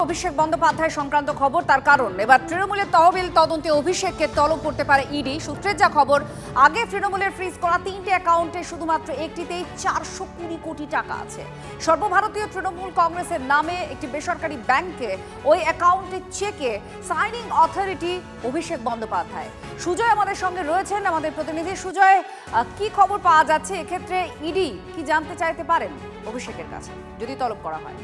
অভিষেক বন্দ্যোপাধ্যায় সংক্রান্ত খবর। তার কারণ এবার তৃণমূলের তহবিল তদন্তে অভিষেককে তলব করতে পারে ইডি। সূত্রের যা খবর, আগে তৃণমূলের ফ্রিজ করা 3টে অ্যাকাউন্টে শুধুমাত্র একটিতেই 420 কোটি টাকা আছে। সর্বভারতীয় তৃণমূল কংগ্রেসের নামে একটি বেসরকারি ব্যাংকে ওই অ্যাকাউন্টের চেকে সাইনিং অথরিটি অভিষেক বন্দ্যোপাধ্যায়। সুজয় আমাদের সঙ্গে রয়েছেন, আমাদের প্রতিনিধি। সুজয়, কি খবর পাওয়া যাচ্ছে? এক্ষেত্রে ইডি কি জানতে চাইতে পারেন অভিষেকের কাছে যদি তলব করা হয়?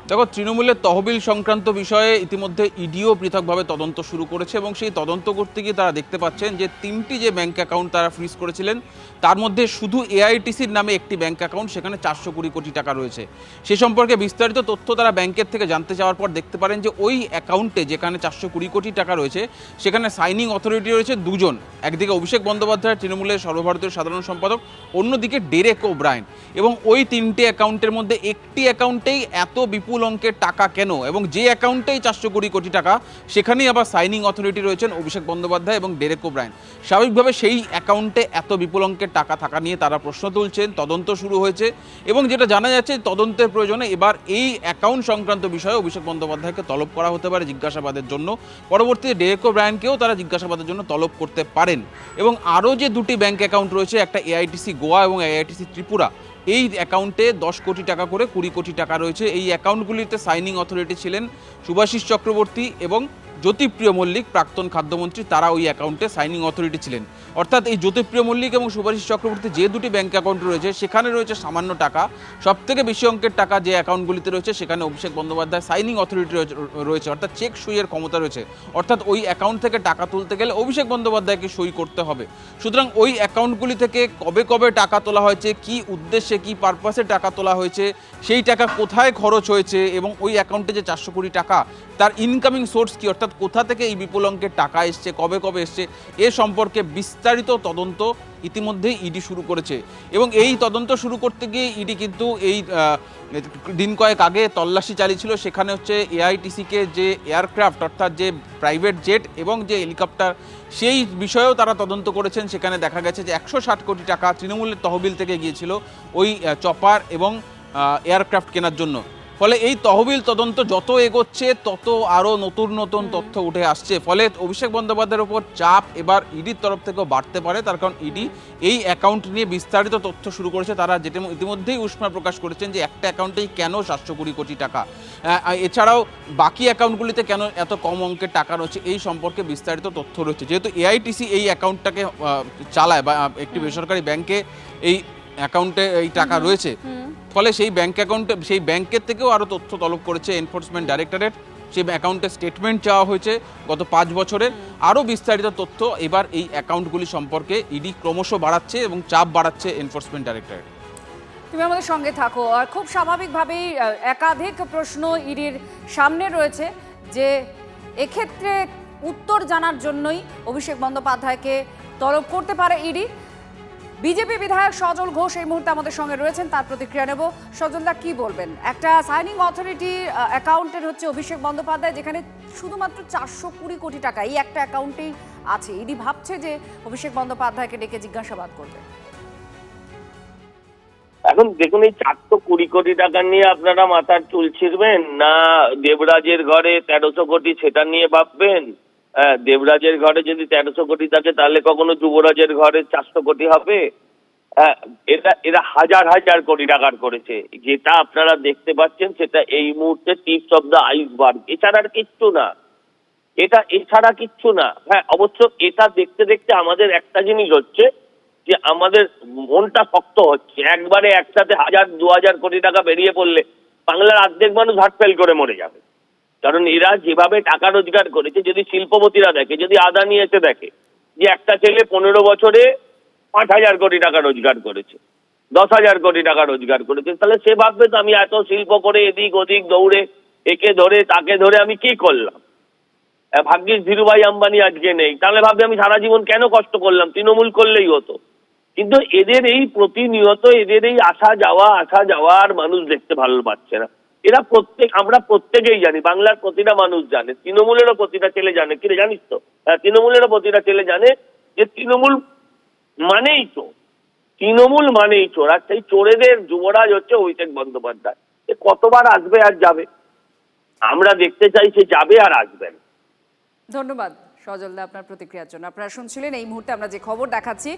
দেখো, তৃণমূলের তহবিল সংক্রান্ত বিষয়ে ইতিমধ্যে ইডিও পৃথকভাবে তদন্ত শুরু করেছে এবং সেই তদন্ত করতে গিয়ে তারা দেখতে পাচ্ছেন যে 3টি যে ব্যাংক অ্যাকাউন্ট তারা ফ্রিজ করেছিলেন তার মধ্যে শুধু এআইটিসির নামে একটি ব্যাংক অ্যাকাউন্ট, সেখানে 420 কোটি টাকা রয়েছে। সে সম্পর্কে বিস্তারিত তথ্য তারা ব্যাংকের থেকে জানতে চাওয়ার পর দেখতে পারেন যে ওই অ্যাকাউন্টে যেখানে 420 কোটি টাকা রয়েছে সেখানে সাইনিং অথরিটি রয়েছে দুজন। একদিকে অভিষেক বন্দ্যোপাধ্যায় তৃণমূলের সর্বভারতীয় সাধারণ সম্পাদক, অন্যদিকে ডেরেক ওব্রায়েন। এবং ওই 3টে অ্যাকাউন্টের মধ্যে একটি অ্যাকাউন্টেই এত বিপুল অঙ্কের টাকা কেন, এবং যে অ্যাকাউন্টেই 420 কোটি টাকা সেখানেই আবার সাইনিং অথরিটি রয়েছেন অভিষেক বন্দ্যোপাধ্যায় এবং ডেরেক ওব্রায়েন। স্বাভাবিকভাবে সেই অ্যাকাউন্টে এত বিপুল অঙ্কের টাকা থাকা নিয়ে তারা প্রশ্ন তুলছেন, তদন্ত শুরু হয়েছে এবং যেটা জানা যাচ্ছে তদন্তের প্রয়োজনে এবার এই অ্যাকাউন্ট সংক্রান্ত বিষয়ে অভিষেক বন্দ্যোপাধ্যায়কে তলব করা হতে পারে জিজ্ঞাসাবাদের জন্য। পরবর্তীতে ডেরেক ওব্রায়েনকেও তারা জিজ্ঞাসাবাদের জন্য তলব করতে পারেন। এবং আরও যে 2টি ব্যাংক অ্যাকাউন্ট রয়েছে, একটা এআইটিসি গোয়া এবং এআইটিসি ত্রিপুরা, এই অ্যাকাউন্টে 10 কোটি টাকা করে 20 কোটি টাকা রয়েছে। এই অ্যাকাউন্টগুলিতে সাইনিং অথরিটি ছিলেন শুভাশিস চক্রবর্তী এবং জ্যোতিপ্রিয় মল্লিক, প্রাক্তন খাদ্যমন্ত্রী। তারা ওই অ্যাকাউন্টে সাইনিং অথরিটি ছিলেন। অর্থাৎ এই জ্যোতিপ্রিয় মল্লিক এবং শুভাশিস চক্রবর্তী যে 2টি ব্যাংক অ্যাকাউন্ট রয়েছে সেখানে রয়েছে সামান্য টাকা। সবথেকে বেশি অঙ্কের টাকা যে অ্যাকাউন্টগুলিতে রয়েছে সেখানে অভিষেক বন্দ্যোপাধ্যায় সাইনিং অথরিটি রয়েছে, অর্থাৎ চেক সইয়ের ক্ষমতা রয়েছে। অর্থাৎ ওই অ্যাকাউন্ট থেকে টাকা তুলতে গেলে অভিষেক বন্দ্যোপাধ্যায়কে সই করতে হবে। সুতরাং ওই অ্যাকাউন্টগুলি থেকে কবে কবে টাকা তোলা হয়েছে, কি উদ্দেশ্যে কি পারপাসে টাকা তোলা হয়েছে, সেই টাকা কোথায় খরচ হয়েছে এবং ওই অ্যাকাউন্টে যে 400 কোটি টাকা তার ইনকামিং সোর্স কি, অর্থাৎ কোথা থেকে এই বিপুল অঙ্কের টাকা এসছে, কবে কবে এসছে, এ সম্পর্কে বিস্তারিত তদন্ত ইতিমধ্যেই ইডি শুরু করেছে। এবং এই তদন্ত শুরু করতে গিয়ে ইডি কিন্তু এই দিন কয়েক আগে তল্লাশি চালিয়েছিল। সেখানে হচ্ছে এআইটিসিকে যে এয়ারক্রাফট, অর্থাৎ যে প্রাইভেট জেট এবং যে হেলিকপ্টার, সেই বিষয়েও তারা তদন্ত করেছেন। সেখানে দেখা গেছে যে 160 কোটি টাকা তৃণমূলের তহবিল থেকে গিয়েছিল ওই চপার এবং এয়ারক্রাফট কেনার জন্য। ফলে এই তহবিল তদন্ত যত এগোচ্ছে তত আরও নতুন নতুন তথ্য উঠে আসছে। ফলে অভিষেক বন্দ্যোপাধ্যায়ের উপর চাপ এবার ইডির তরফ থেকেও বাড়তে পারে। তার কারণ ইডি এই অ্যাকাউন্ট নিয়ে বিস্তারিত তথ্য শুরু করেছে। তারা যেটা ইতিমধ্যেই উষ্মা প্রকাশ করেছেন যে একটা অ্যাকাউন্টেই কেন 720 কোটি টাকা, এছাড়াও বাকি অ্যাকাউন্টগুলিতে কেন এত কম অঙ্কের টাকা রয়েছে, এই সম্পর্কে বিস্তারিত তথ্য রয়েছে। যেহেতু এআইটিসি এই অ্যাকাউন্টটাকে চালায় বা একটি বেসরকারি ব্যাংকে এই অ্যাকাউন্টে এই টাকা রয়েছে, ফলে সেই ব্যাংক অ্যাকাউন্টে সেই ব্যাংকের থেকেও আরও তথ্য তলব করেছে এনফোর্সমেন্ট ডাইরেক্টরেট। সেই অ্যাকাউন্টে স্টেটমেন্ট চাওয়া হয়েছে গত 5 বছরের। আরও বিস্তারিত তথ্য এবার এই অ্যাকাউন্টগুলি সম্পর্কে ইডি ক্রমশ বাড়াচ্ছে এবং চাপ বাড়াচ্ছে এনফোর্সমেন্ট ডাইরেক্টরেট। তুমি আমাদের সঙ্গে থাকো। আর খুব স্বাভাবিকভাবেই একাধিক প্রশ্ন ইডির সামনে রয়েছে যে এক্ষেত্রে উত্তর জানার জন্যই অভিষেক বন্দ্যোপাধ্যায়কে তলব করতে পারে ইডি। বিজেপি বিধায়ক সজল ঘোষ এই মুহূর্তে আমাদের সঙ্গে রয়েছেন, তার প্রতিক্রিয়া নেব। সজলদা, কি বলবেন? একটা সাইনিং অথরিটি অ্যাকাউন্টের হচ্ছে অভিষেক বন্দ্যোপাধ্যায়, যেখানে শুধুমাত্র 420 কোটি টাকা এই একটা অ্যাকাউন্টেই আছে। ইডি ভাবছে যে অভিষেক বন্দ্যোপাধ্যায়কে ডেকে জিজ্ঞাসাবাদ করবে। এখন দেখুন, এই 420 কোটি টাকা নিয়ে আপনারা মাথার চুল ছিঁড়বেন, না দেবরাজের ঘরে 1300 কোটি সেটা নিয়ে ভাববেন? দেবরাজের ঘরে যদি 1300 কোটি থাকে তাহলে কখনো যুবরাজের ঘরে 400 কোটি হবে? এরা হাজার হাজার কোটি টাকার করেছে। যেটা আপনারা দেখতে পাচ্ছেন সেটা এই মুহূর্তে টিপস অফ দ্য আইসবার্গ, এছাড়া আর কিচ্ছু না। এছাড়া কিচ্ছু না। হ্যাঁ, অবশ্য এটা দেখতে দেখতে আমাদের একটা জিনিস হচ্ছে যে আমাদের মনটা শক্ত হচ্ছে। একবারে একসাথে 1000-2000 কোটি টাকা বেরিয়ে পড়লে বাংলার অর্ধেক মানুষ হার্ট ফেল করে মরে যাবে। কারণ এরা যেভাবে টাকা রোজগার করেছে, যদি শিল্পপতিরা দেখে, যদি আদানি এসে দেখে যে একটা ছেলে 15 বছরে 5000 কোটি টাকা রোজগার করেছে, 10,000 কোটি টাকা রোজগার করেছে, তাহলে সে ভাববে তো আমি এত শিল্প করে এদিক ওদিক দৌড়ে একে ধরে তাকে ধরে আমি কি করলাম। ভাগ্যিস ধীরুভাই আম্বানি আজকে নেই, তাহলে ভাববে আমি সারা জীবন কেন কষ্ট করলাম, তৃণমূল করলেই হতো। কিন্তু এদের এই প্রতিনিয়ত এদের এই আসা যাওয়া আর মানুষ দেখতে ভালো পাচ্ছে না। এরা আমরা প্রত্যেকেই জানি, বাংলার প্রতিটা মানুষ জানে, তৃণমূলেরও প্রতিটা ছেলে জানে, কি রে জানিস তো? তৃণমূলেরও প্রতিটা ছেলে জানে যে তৃণমূল মানেই তো তৃণমূল মানেই চোর, আর সেই চোরেদের যুবরাজ হচ্ছে অভিষেক বন্দ্যোপাধ্যায়। এ কতবার আসবে আর যাবে, আমরা দেখতে চাই সে যাবে আর আসবেন। ধন্যবাদ সজলদা আপনার প্রতিক্রিয়ার জন্য। আপনারা শুনছিলেন এই মুহূর্তে আমরা যে খবর দেখাচ্ছি,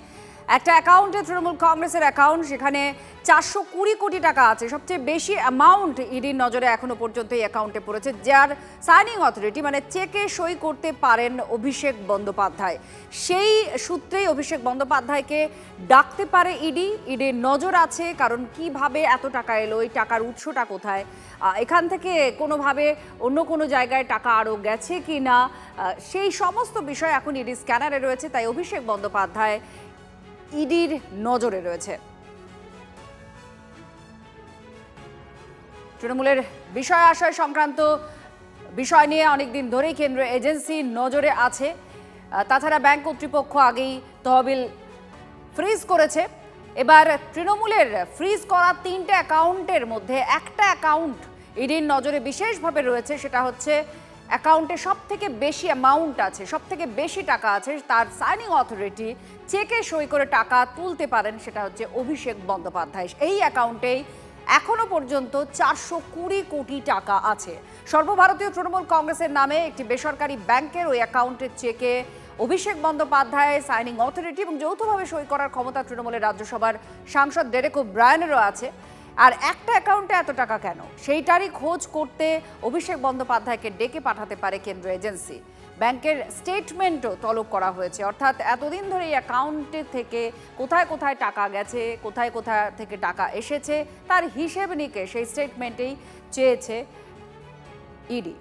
একটা অ্যাকাউন্টে তৃণমূল কংগ্রেসের অ্যাকাউন্ট, সেখানে 420 কোটি টাকা আছে। সবচেয়ে বেশি অ্যামাউন্ট ইডির নজরে এখনো পর্যন্ত এই অ্যাকাউন্টে পড়েছে, যার সাইনিং অথরিটি মানে চেকে সই করতে পারেন অভিষেক বন্দ্যোপাধ্যায়। সেই সূত্রেই অভিষেক বন্দ্যোপাধ্যায়কে ডাকতে পারে ইডির নজর আছে, কারণ কিভাবে এত টাকা এলো, এই টাকার উৎসটা কোথায়, এখান থেকে কোনোভাবে অন্য কোনো জায়গায় টাকা আরও গেছে কি না, সেই সমস্ত বিষয় এখন ইডি স্ক্যানারে রয়েছে। তাই অভিষেক বন্দ্যোপাধ্যায় ইডির নজরে রয়েছে। তৃণমূলের বিষয় আশয় সংক্রান্ত বিষয় নিয়ে অনেকদিন ধরেই কেন্দ্রীয় এজেন্সি নজরে আছে। তাছাড়া ব্যাংক কর্তৃপক্ষ আগেই তহবিল ফ্রিজ করেছে। এবার তৃণমূলের ফ্রিজ করা 3টে অ্যাকাউন্টের মধ্যে একটা অ্যাকাউন্ট ইডির নজরে বিশেষভাবে রয়েছে, সেটা হচ্ছে অ্যাকাউন্টে সব থেকে বেশি অ্যামাউন্ট আছে, সব থেকে বেশি টাকা আছে, তার সাইনিং অথরিটি চেকে সই করে টাকা তুলতে পারেন, সেটা হচ্ছে অভিষেক বন্দ্যোপাধ্যায়। এই অ্যাকাউন্টেই এখনো পর্যন্ত 420 কোটি টাকা আছে। সর্বভারতীয় তৃণমূল কংগ্রেসের নামে একটি বেসরকারি ব্যাংকের ওই অ্যাকাউন্টের চেকে অভিষেক বন্দ্যোপাধ্যায়, সাইনিং অথরিটি এবং যৌথভাবে সই করার ক্ষমতা তৃণমূলের রাজ্যসভার সাংসদ ডেরেক ওব্রায়ানেরও আছে। আর একটা অ্যাকাউন্টে এত টাকা কেন, সেইটারই খোঁজ করতে অভিষেক বন্দ্যোপাধ্যায়কে ডেকে পাঠাতে পারে কেন্দ্র এজেন্সি। ব্যাংকের স্টেটমেন্টও তলব করা হয়েছে, অর্থাৎ এতদিন ধরে এই অ্যাকাউন্টে থেকে কোথায় কোথায় টাকা গেছে, কোথায় কোথায় থেকে টাকা এসেছে, তার হিসেব নিকেশ সেই স্টেটমেন্টেই চেয়েছে ইডি।